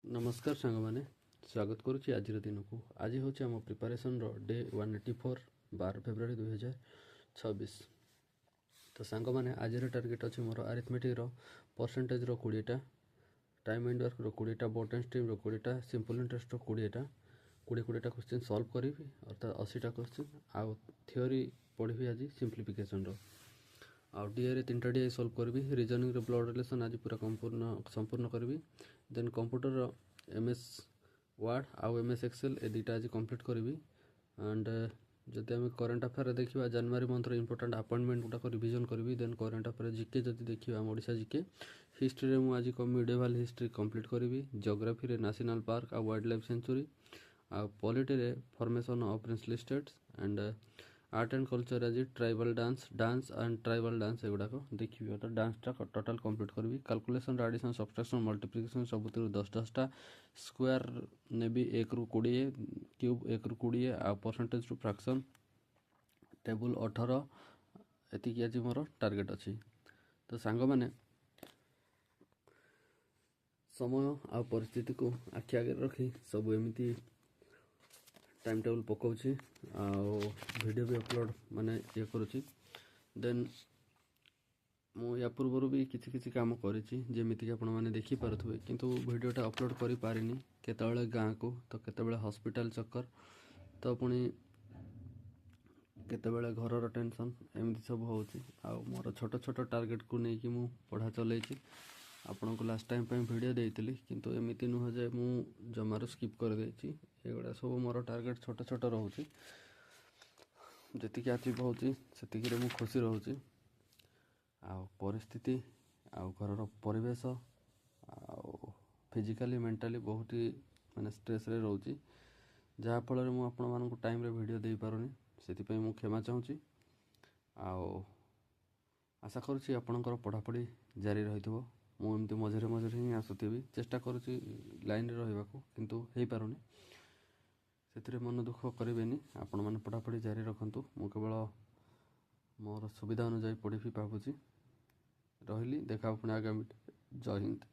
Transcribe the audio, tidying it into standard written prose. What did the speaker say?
नमस्कार सांग मैंने स्वागत करुच्ची आज दिन को आज हूँ आम प्रिपारेसन डे 184 12 फेब्रुआरी 2026। तो सांग मैंने आज टार्गेट अच्छे मोर आरिथमेटिक परसेंटेज 20टा टाइम एंड वर्क 20टा बोट एंड स्ट्रीम 20टा सिंपल इंटरेस्ट 20टा 20 क्वेश्चन सॉल्व करी अर्थात 80टा क्वेश्चन आउ थ्योरी पढ़ी आज सिंप्लिफिकेशन आउ डीए 3टा डीए सॉल्व करी रीजनिंग ब्लड रिलेशन आज पूरा संपूर्ण करी देन कंप्यूटर एमएस वर्ड आउ एमएस एक्सेल ए दुटा आज कंप्लीट करी एंड जदि आम करेन्ट अफेयर देखा जनवरी मंथर इंपोर्टाट अपॉइंटमेंट गुड़ाक रिविजन करी देन करेन्ट अफेयर जिके जदि देखा आम ओडिशा जिके हिस्ट्री रे आज मिडिएवल हिस्ट्री कंप्लीट करी जियोग्राफी रे नेशनल पार्क आ वाइल्ड लाइफ सेंचुरी आ पॉलिटी रे formation of princely states and art and culture आज tribal dance and tribal dance एगुड़ाक देखिए तो डांसटा टोटाल कंप्लीट करी कैलकुलेशन एडिशन सब्ट्रैक्शन मल्टीप्लिकेशन सब 10टा स्क्वायर नेबी 1 ରୁ 20 क्यूब 1 ରୁ 20 आ परसेंटेज टू फ्रैक्शन टेबल 18 एतिकी आज मोर टार्गेट अच्छी। तो सांग मैंने समय आ परिस्थिति को आखि आगे रखी सब एमती टाइम टेबल पकाउछि आ वीडियो भी अपलोड माने ये करुछि देन मु या पूर्व भी किसी काम करिछि जेमिति कि आपण माने देखि पारुथबे किंतु वीडियोटा अपलोड करि पारिनी केतबेले गाँ को तो केतबेले हॉस्पिटल चक्कर तो पुणी केतबेले घरर टेंशन एमती सब होछि आ मोर छोट छोट टार्गेट को नहीं कि मु पढ़ा चलैछि आपन को लास्ट टाइम पे वीडियो देइतली किंतु एमिति नुह जे मु जमारो स्किप कर देछि एगुड़ा सब मोर टार्गेट छोट छोट रोचे जी अचिव होती से खुशी रोचे आ परिस्थिति आ घर परिवेश आ फिजिकली मेंटली बहुत ही माने स्ट्रेस रे रोची जहाँ फल मु आपण मानक टाइम रे वीडियो दे पारुनी से मु क्षमा चाहूँगी आ आशा करुँची आपणकर पढ़ापढ़ी जारी रही मुझे मझे मझे ही आसुथी चेष्टा करुँची लाइन रहा किंतु हो पारुनी से मन दुख करें आपण मैंने पढ़ापढ़ी जारी रखु मु केवल मोर सुविधा अनुजाई पढ़ी भी भावुँ रही देखा पुणी आगामी जय हिंद।